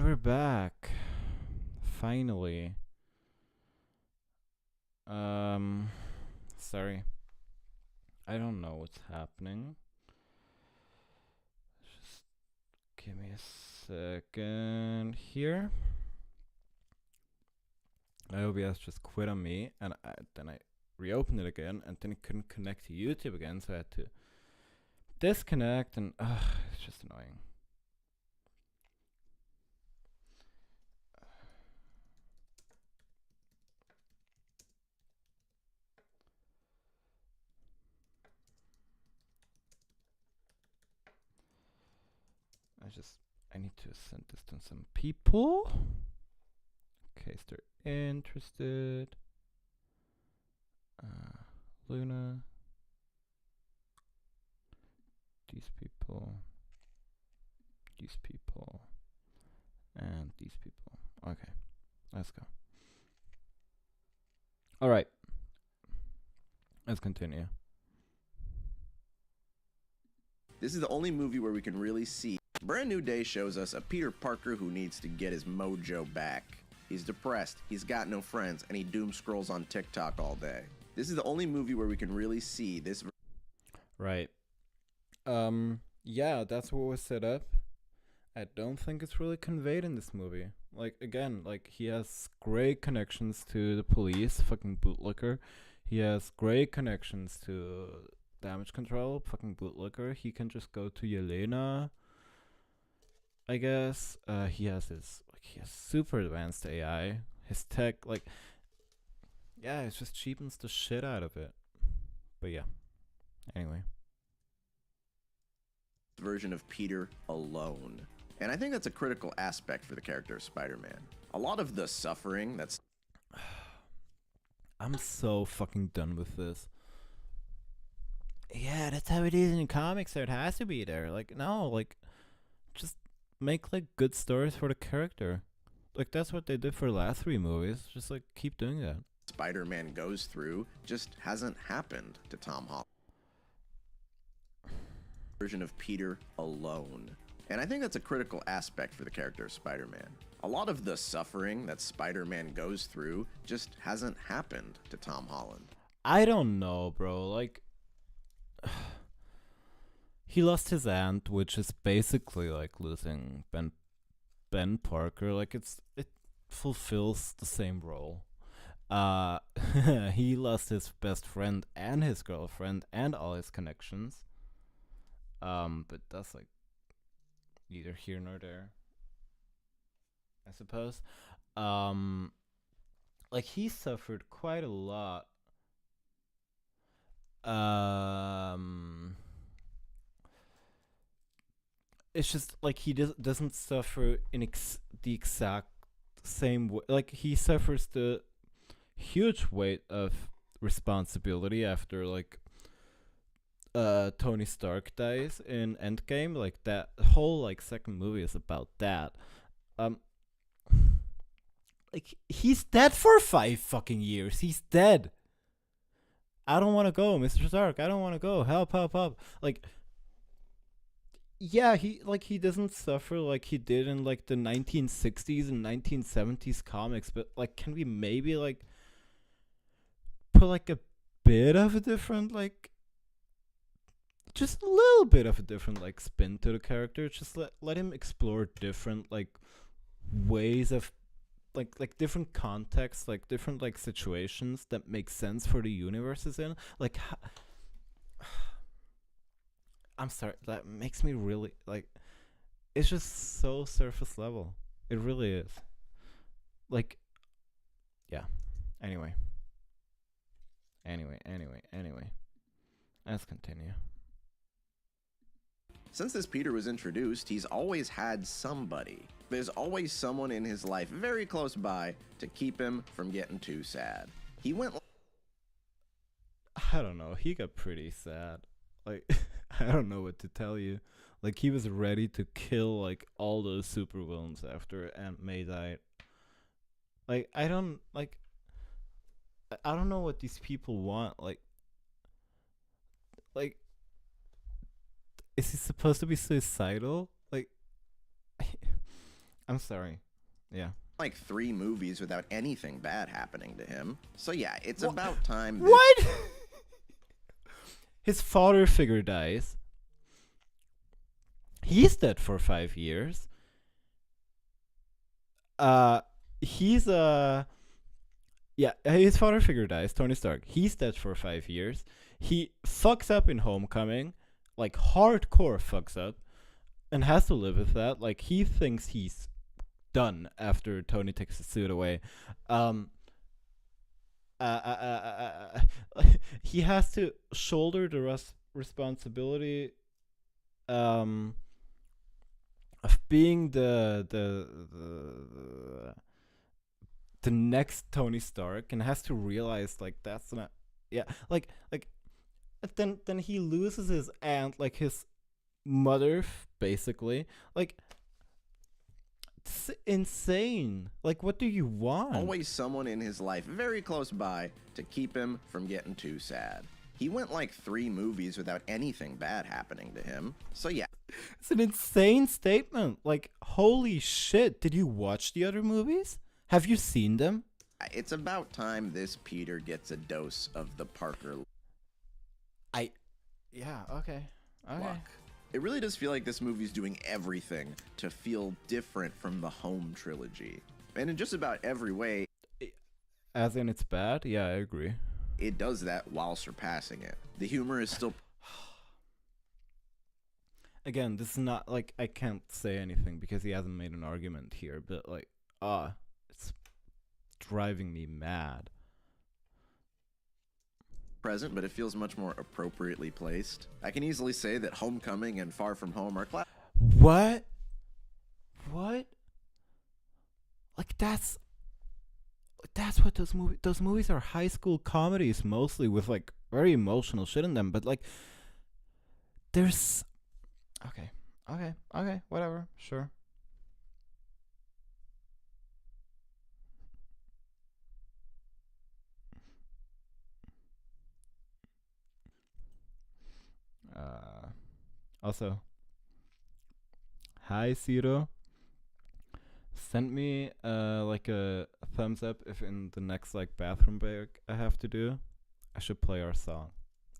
we're back. Finally. Um, Sorry. I don't know what's happening. Just give me a second here. OBS just quit on me, and then I reopened it again, and then it couldn't connect to YouTube again, so I had to disconnect, and it's just annoying. I need to send this to some people. In case they're interested. Luna. These people. These people. And these people. Okay. Let's go. Alright. Let's continue. This is the only movie where we can really see. Brand New Day shows us a Peter Parker who needs to get his mojo back. He's depressed, he's got no friends, and he doom scrolls on TikTok all day. This is the only movie where we can really see this. Right. Yeah, that's what was set up. I don't think it's really conveyed in this movie. Like, again, like, he has great connections to the police, fucking bootlicker. He has great connections to damage control, fucking bootlicker. He can just go to Yelena, I guess. He has super advanced AI. His tech, like, yeah, it just cheapens the shit out of it. But yeah, anyway. Version of Peter alone. And I think that's a critical aspect for the character of Spider-Man. A lot of the suffering that's... I'm so fucking done with this. Yeah, that's how it is in comics, so it has to be there. Like, no, like, just make, like, good stories for the character. Like, that's what they did for the last 3 movies. Just, like, keep doing that. Spider-Man goes through just hasn't happened to Tom Holland. Version of Peter alone. And I think that's a critical aspect for the character of Spider-Man. A lot of the suffering that Spider-Man goes through just hasn't happened to Tom Holland. I don't know, bro. Like, he lost his aunt, which is basically like losing Ben Parker. Like, it fulfills the same role. He lost his best friend and his girlfriend and all his connections. But that's like neither here nor there, I suppose. Like, he suffered quite a lot. It's just like he doesn't suffer in the exact same way. Like, he suffers the huge weight of responsibility after, like, Tony Stark dies in Endgame. Like, that whole, like, second movie is about that. Like, he's dead for 5 fucking years. He's dead. I don't want to go, Mr. Stark. I don't want to go. Help, help, help. Like, yeah, he doesn't suffer like he did in, like, the 1960s and 1970s comics, but, like, can we maybe, like, put, like, a bit of a different, like, just a little bit of a different, like, spin to the character? Just let him explore different, like, ways of, like different contexts, like different, like, situations that make sense for the universes in. Like, I'm sorry, that makes me really, like, it's just so surface level. It really is. Like, yeah. Anyway. Let's continue. Since this Peter was introduced, he's always had somebody. There's always someone in his life very close by to keep him from getting too sad. He went... I don't know. He got pretty sad. Like, I don't know what to tell you. Like, he was ready to kill, like, all those supervillains after Aunt May died. Like, I don't know what these people want. Like, is he supposed to be suicidal? Like, I'm sorry. Yeah. like 3 movies without anything bad happening to him. So yeah, it's Wha- about time. What? His father figure dies. He's dead for 5 years. Uh, he's yeah, his father figure dies. Tony Stark. He's dead for 5 years. He fucks up in Homecoming, like hardcore fucks up, and has to live with that. Like he thinks he's done after Tony takes his suit away. Um, he has to shoulder the responsibility um of being the next Tony Stark, and has to realize like that's not, yeah, like then he loses his aunt, like his mother basically. Like it's insane. Like what do you want? Always someone in his life very close by to keep him from getting too sad. He went like 3 movies without anything bad happening to him. So yeah, It's an insane statement. Like holy shit, did you watch the other movies? Have you seen them? it's about time this Peter gets a dose of the Parker Yeah, okay. luck. It really does feel like this movie's doing everything to feel different from the Home trilogy. And in just about every way, As in it's bad? Yeah, I agree. it does that while surpassing it. The humor is still Again, this is not like I can't say anything because he hasn't made an argument here, but like it's driving me mad. present, but it feels much more appropriately placed. I can easily say that Homecoming and Far From Home are What? What? Like that's what those movies are, high school comedies mostly with like very emotional shit in them, but like there's okay, whatever, sure. Also, hi Zero. Send me like a thumbs up if in the next like bathroom break I have to do, I should play our song.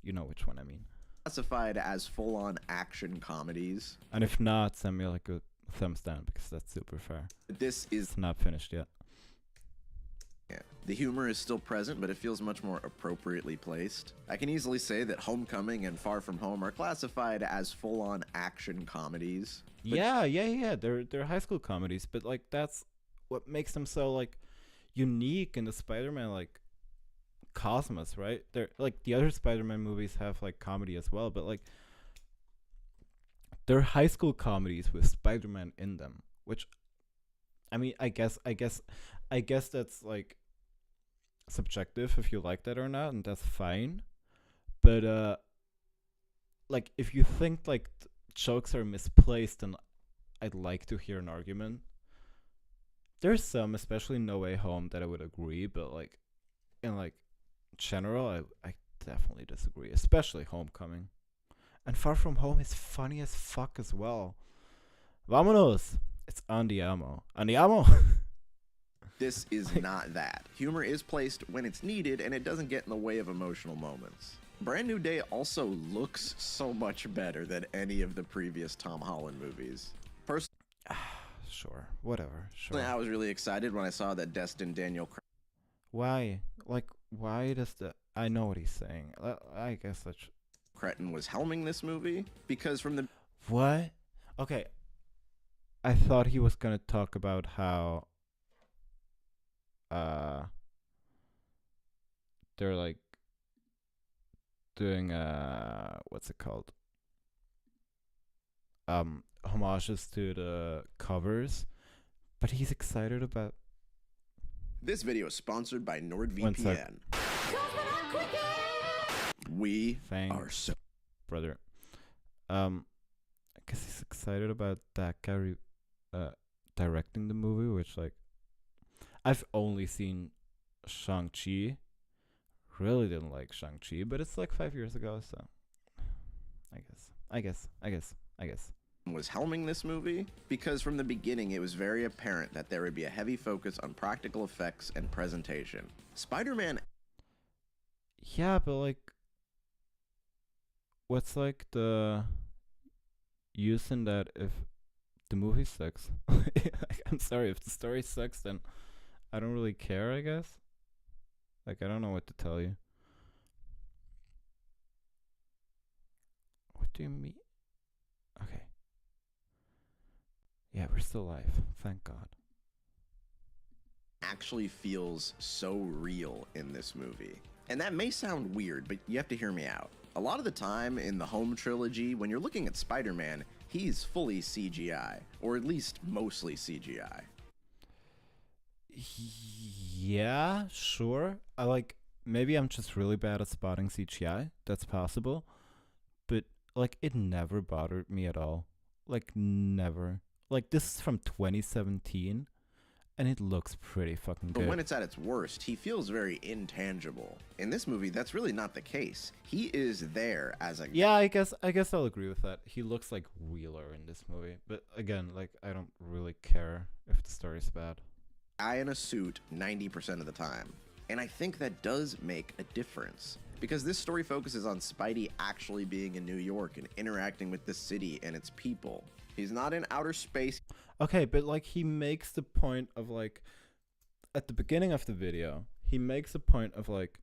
You know which one I mean. classified as full-on action comedies. And if not, send me like a thumbs down because that's super fair. This is It's not finished yet. yeah. The humor is still present, but it feels much more appropriately placed. I can easily say that Homecoming and Far From Home are classified as full-on action comedies. But Yeah. They're high school comedies, but like that's what makes them so like unique in the Spider-Man like cosmos, right? They're like the other Spider-Man movies have like comedy as well, but like they're high school comedies with Spider-Man in them, which I mean, I guess that's like subjective if you like that or not, and that's fine. But like if you think like jokes are misplaced, then I'd like to hear an argument. There's some, especially No Way Home, that I would agree, but like in like general, I definitely disagree, especially Homecoming. And Far From Home is funny as fuck as well. Vámonos! It's Andiamo. Andiamo! this is not that. Humor is placed when it's needed, and it doesn't get in the way of emotional moments. Brand New Day also looks so much better than any of the previous Tom Holland movies. Personally, Sure, whatever, sure. I was really excited when I saw that Destin Daniel Why? Like, why does the... I know what he's saying. I guess that's... Cretton was helming this movie, because from the What? Okay. I thought he was gonna talk about how... They're like... doing, what's it called? Homages to the covers. But he's excited about... This video is sponsored by One sec. NordVPN. We Thanks, are so brother. I guess he's excited about that guy directing the movie, which like I've only seen Shang-Chi. Really didn't like Shang-Chi, but it's like 5 years ago, so I guess. was helming this movie, because from the beginning it was very apparent that there would be a heavy focus on practical effects and presentation. Spider-Man. Yeah, but like, what's like the use in that if the movie sucks? I'm sorry, if the story sucks, then I don't really care, I guess. Like, I don't know what to tell you. What do you mean? Okay. Yeah, we're still alive. Thank God. Actually feels so real in this movie. And that may sound weird, but you have to hear me out. A lot of the time in the Home trilogy, when you're looking at Spider-Man, he's fully CGI, or at least mostly CGI. Yeah, sure. I like, maybe I'm just really bad at spotting CGI. That's possible. But like, it never bothered me at all. Like, never. Like, this is from 2017, and it looks pretty fucking But good. when it's at its worst, he feels very intangible. In this movie, that's really not the case. He is there as a Yeah, I guess I'll agree with that. He looks like Wheeler in this movie, but again, like, I don't really care if the story's bad. guy in a suit 90% of the time. And I think that does make a difference. Because this story focuses on Spidey actually being in New York and interacting with the city and its people. He's not in outer space. Okay, but like, he makes the point of like, at the beginning of the video, he makes a point of like,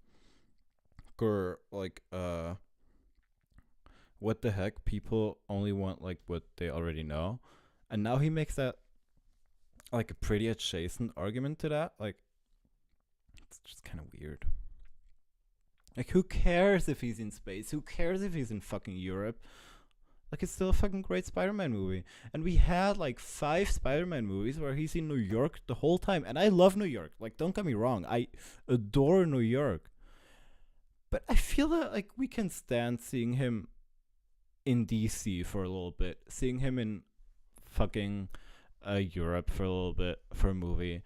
what the heck? People only want like what they already know, and now he makes that like a pretty adjacent argument to that. Like, it's just kind of weird. Like, who cares if he's in space? Who cares if he's in fucking Europe? Like, it's still a fucking great Spider-Man movie. And we had like 5 Spider-Man movies where he's in New York the whole time. And I love New York. Like, don't get me wrong. I adore New York. But I feel that like we can stand seeing him in DC for a little bit. Seeing him in fucking Europe for a little bit for a movie.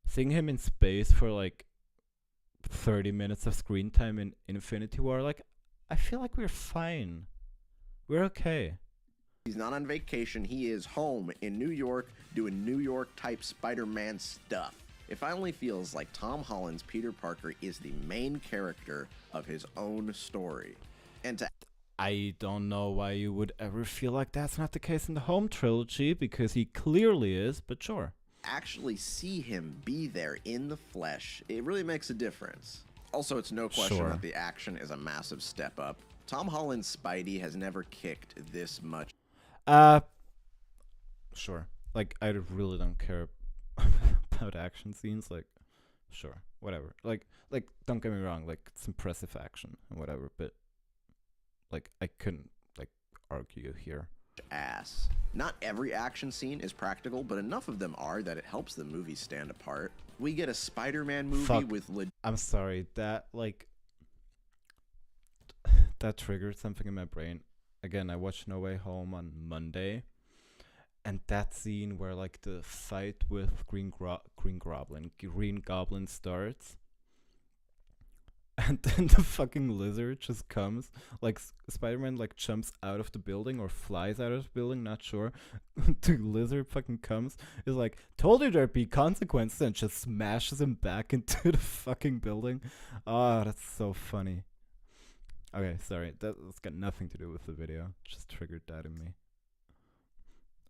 Seeing him in space for like 30 minutes of screen time in Infinity War. Like, I feel like we're fine. We're okay. He's not on vacation. He is home in New York doing New York type Spider-Man stuff. It finally feels like Tom Holland's Peter Parker is the main character of his own story. And to I don't know why you would ever feel like that's not the case in the Home trilogy, because he clearly is, but sure. actually see him be there in the flesh, it really makes a difference. Also, it's no question Sure. that the action is a massive step up. Tom Holland's Spidey has never kicked this much. Sure. Like, I really don't care about action scenes. Like, sure, whatever. Like, don't get me wrong. Like, it's impressive action and whatever. But like, I couldn't like argue here. Ass. Not every action scene is practical, but enough of them are that it helps the movie stand apart. We get a Spider-Man movie Fuck. with I'm sorry. That like that triggered something in my brain. Again, I watched No Way Home on Monday, and that scene where like the fight with Green Goblin starts, and then the fucking lizard just comes. Like, Spider-Man like jumps out of the building or flies out of the building, not sure. The lizard fucking comes, is like, told you there'd be consequences, and just smashes him back into the fucking building. Ah, that's so funny. Okay, sorry, that's got nothing to do with the video. Just triggered that in me.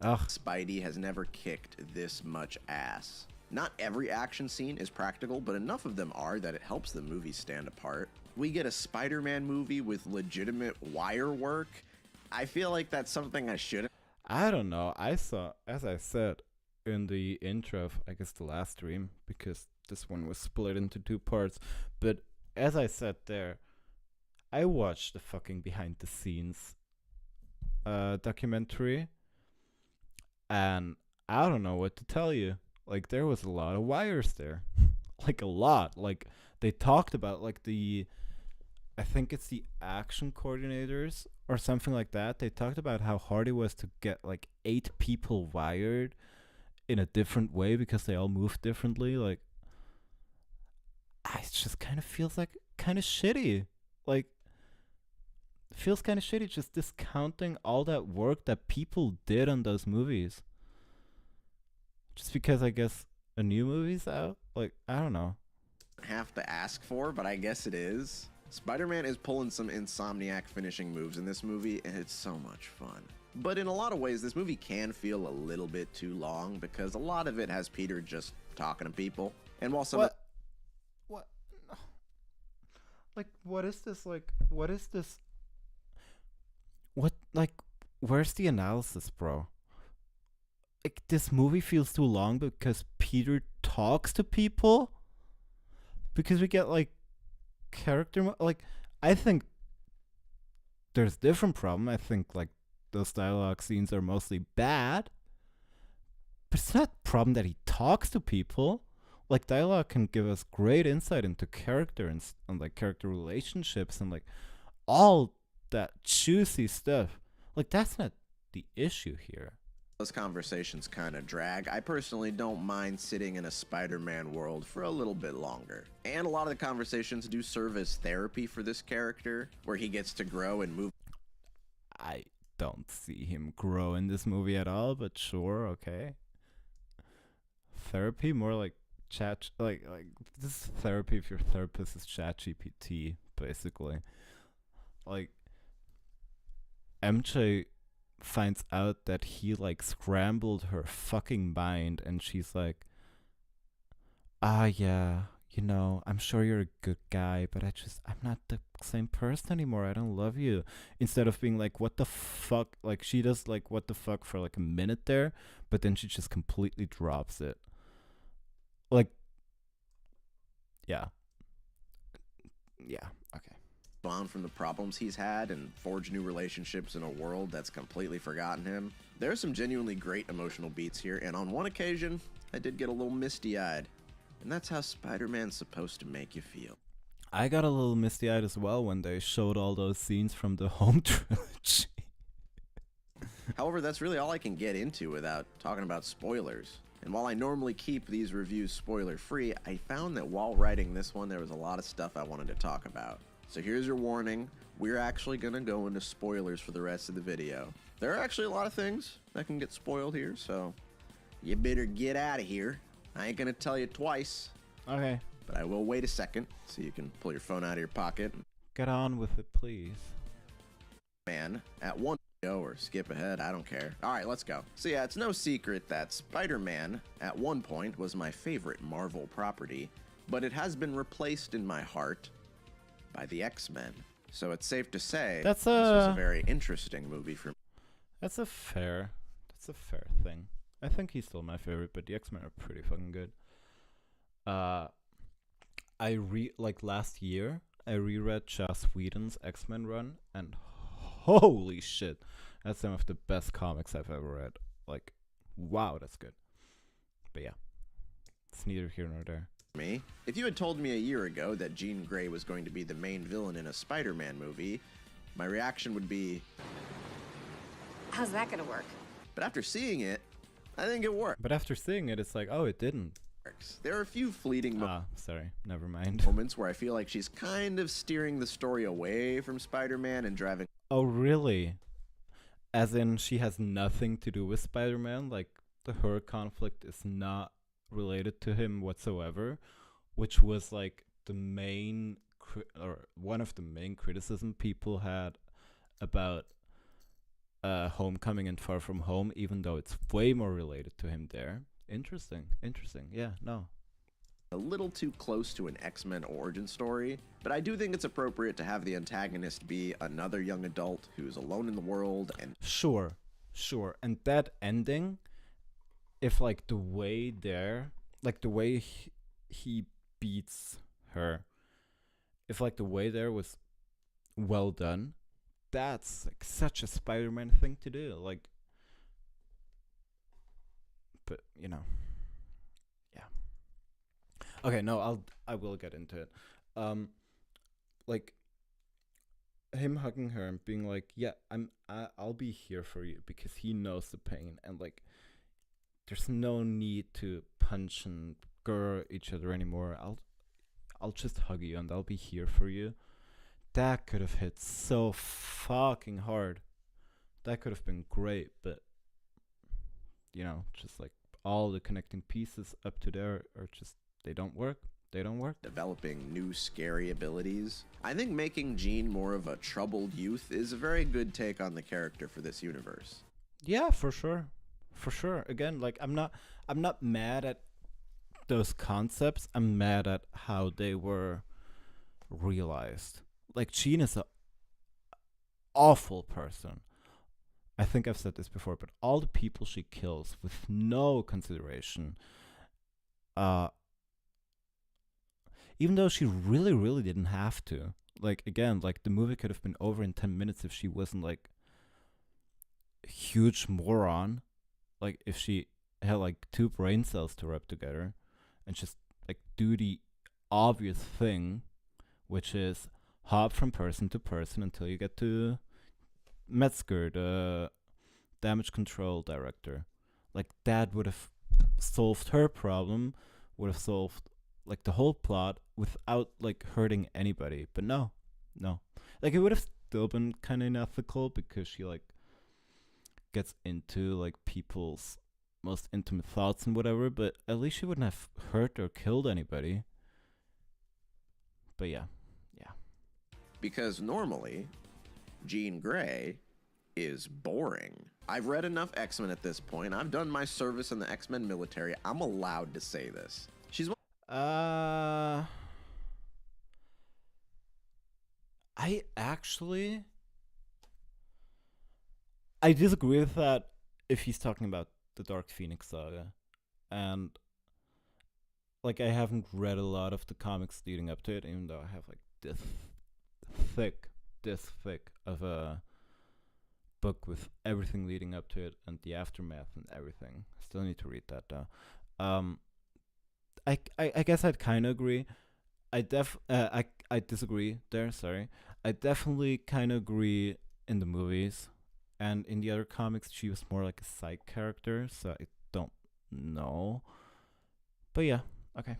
Ugh. Spidey has never kicked this much ass. Not every action scene is practical, but enough of them are that it helps the movie stand apart. We get a Spider-Man movie with legitimate wire work. I feel like that's something I shouldn't. I don't know. I saw, as I said in the intro of, I guess, the last stream, because this one was split into 2 parts. But as I said there, I watched the fucking behind the scenes documentary, and I don't know what to tell you. Like, there was a lot of wires there. Like, a lot. Like, they talked about, like, I think it's the action coordinators or something like that. They talked about how hard it was to get, like, 8 people wired in a different way because they all move differently. Like, it just kind of feels like kind of shitty. Like, It feels kind of shitty just discounting all that work that people did on those movies. Just because I guess a new movie's out? Like, I don't know. Have to ask for, but I guess it is. Spider-Man is pulling some Insomniac finishing moves in this movie, and it's so much fun. But in a lot of ways, this movie can feel a little bit too long because a lot of it has Peter just talking to people. And while some What? What? Like, what is this? Like, what is this? What? Like, where's the analysis, bro? Like, this movie feels too long because Peter talks to people? Because we get, like, like, I think there's a different problem. I think, like, those dialogue scenes are mostly bad. But it's not a problem that he talks to people. Like, dialogue can give us great insight into character and like character relationships and like all that juicy stuff. Like, that's not the issue here. those conversations kind of drag, I personally don't mind sitting in a Spider-Man world for a little bit longer. And a lot of the conversations do serve as therapy for this character, where he gets to grow and move. I don't see him grow in this movie at all, but sure, okay. Therapy, more like chat, like this is therapy if your therapist is ChatGPT, basically. Like, MJ finds out that he like scrambled her fucking mind, and she's like, yeah, you know, I'm sure you're a good guy, but I'm not the same person anymore. I don't love you. Instead of being like, what the fuck? Like, she does like, what the fuck for like a minute there, but then she just completely drops it. Like, yeah. Yeah, okay. On from the problems he's had and forge new relationships in a world that's completely forgotten him. There are some genuinely great emotional beats here, and on one occasion, I did get a little misty-eyed. And that's how Spider-Man's supposed to make you feel. I got a little misty-eyed as well when they showed all those scenes from the home trilogy. However, that's really all I can get into without talking about spoilers. And while I normally keep these reviews spoiler-free, I found that while writing this one, there was a lot of stuff I wanted to talk about. So here's your warning. We're actually going to go into spoilers for the rest of the video. There are actually a lot of things that can get spoiled here, so you better get out of here. I ain't going to tell you twice. Okay. But I will wait a second so you can pull your phone out of your pocket. Get on with it, please. Man, at one go or skip ahead, I don't care. All right, let's go. So yeah, it's no secret that Spider-Man at one point was my favorite Marvel property, but it has been replaced in my heart by the X-Men. So it's safe to say This was a very interesting movie for me. That's a fair thing. I think he's still my favorite, but the X-Men are pretty fucking good. Like last year, I reread Joss Whedon's X-Men run, and holy shit, that's some of the best comics I've ever read. Like, wow, that's good. But yeah, it's neither here nor there. Me. If you had told me a year ago that Jean Grey was going to be the main villain in a Spider-Man movie, my reaction would be, how's that gonna work? but after seeing it, I think it works. But after seeing it, it's like, oh, it didn't. There are a few fleeting Sorry, never mind. moments where I feel like she's kind of steering the story away from Spider-Man and driving. Oh, really? As in, she has nothing to do with Spider-Man? Like, her conflict is not related to him whatsoever, which was like the main or one of the main criticism people had about Homecoming and Far From Home, even though it's way more related to him there. Interesting. Yeah, no. A little too close to an X-Men origin story, but I do think it's appropriate to have the antagonist be another young adult who's alone in the world and Sure. And that ending, if like the way there, like the way he beats her, if like the way there was well done, that's like such a Spider-Man thing to do. Like, but you know, yeah. Okay, no, I will get into it. Like him hugging her and being like, yeah, I'll be here for you, because he knows the pain, and like there's no need to punch and grr each other anymore. I'll just hug you and I'll be here for you. that could have hit so fucking hard. That could have been great, but just like all the connecting pieces up to there are just they don't work. They don't work. Developing new scary abilities. I think making Jean more of a troubled youth is a very good take on the character for this universe. Yeah, for sure. For sure. Again, like I'm not mad at those concepts. I'm mad at how they were realized. Like Jean is a awful person. I think I've said this before, but all the people she kills with no consideration, even though she really, really didn't have to. Like again, like the movie could have been over in 10 minutes if she wasn't like a huge moron. Like if she had like 2 brain cells to rub together and just like do the obvious thing, which is hop from person to person until you get to Metzger, the damage control director. Like that would have solved her problem, would have solved like the whole plot without like hurting anybody. But no. Like it would have still been kind of unethical because she like gets into like people's most intimate thoughts and whatever, but at least she wouldn't have hurt or killed anybody. But yeah. Because normally, Jean Grey is boring. I've read enough X-Men at this point. I've done my service in the X-Men military. I'm allowed to say this. She's I disagree with that if he's talking about the Dark Phoenix saga. And like I haven't read a lot of the comics leading up to it, even though I have like this thick of a book with everything leading up to it and the aftermath and everything. Still need to read that though. I guess I'd kind of agree. I disagree there. Sorry. I definitely kind of agree in the movies, and in the other comics she was more like a side character. So I don't know. But yeah, okay.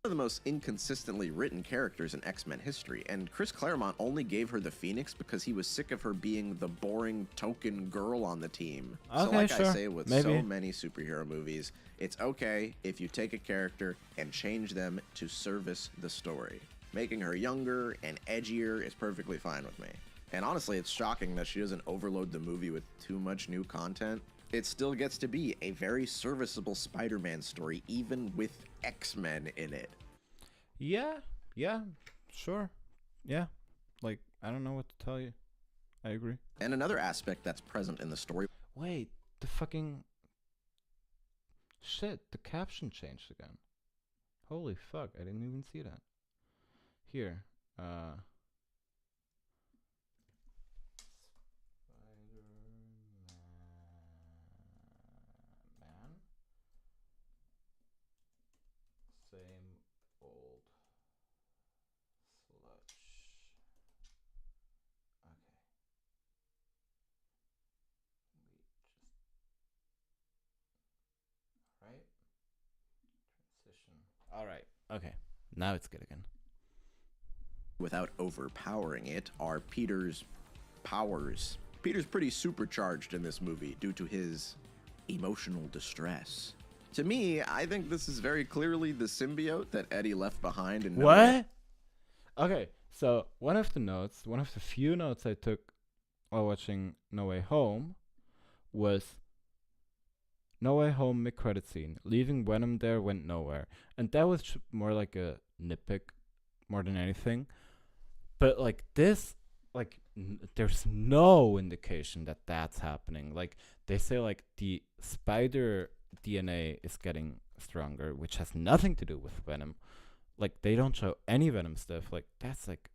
one of the most inconsistently written characters in X-Men history, and Chris Claremont only gave her the Phoenix because he was sick of her being the boring token girl on the team. Okay, so like sure. I say with Maybe. so many superhero movies, it's okay if you take a character and change them to service the story. Making her younger and edgier is perfectly fine with me. And honestly, it's shocking that she doesn't overload the movie with too much new content. It still gets to be a very serviceable Spider-Man story, even with X-Men in it. Yeah, sure. Yeah. Like, I don't know what to tell you. I agree. And another aspect that's present in the story. Wait, the fucking... Shit, the caption changed again. Holy fuck, I didn't even see that. Here, Spider-Man. Same old sludge. Okay. Right? Transition. Alright. Okay. Now it's good again. Without overpowering it, are Peter's powers. Peter's pretty supercharged in this movie due to his emotional distress. To me, I think this is very clearly the symbiote that Eddie left behind in No Way. What? Okay, so one of the few notes I took while watching No Way Home was No Way Home mid-credit scene. Leaving Venom there went nowhere. And that was more like a nitpick more than anything. But like this, like there's no indication that that's happening. Like they say like the spider DNA is getting stronger, which has nothing to do with Venom. Like they don't show any Venom stuff. Like that's like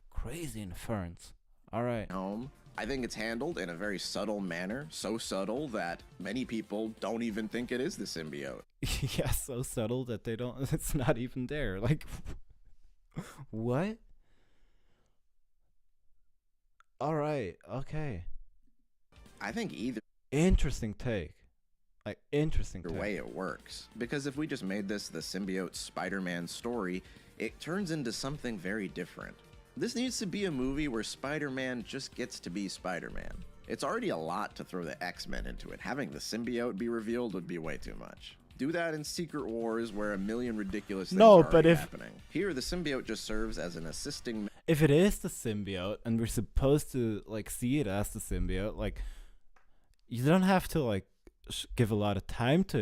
crazy inference. All right. Home. I think it's handled in a very subtle manner, so subtle that many people don't even think it is the symbiote. Yeah, so subtle that they don't. It's not even there. Like, what? All right. Okay. I think either Interesting take. Like interesting take. way it works. Because if we just made this the symbiote Spider-Man story, it turns into something very different. This needs to be a movie where Spider-Man just gets to be Spider-Man. It's already a lot to throw the X-Men into it. Having the symbiote be revealed would be way too much. Do that in Secret Wars, where a million ridiculous things are already happening. Here, the symbiote just serves as an assisting... If it is the symbiote, and we're supposed to, like, see it as the symbiote, like, you don't have to, like, give a lot of time to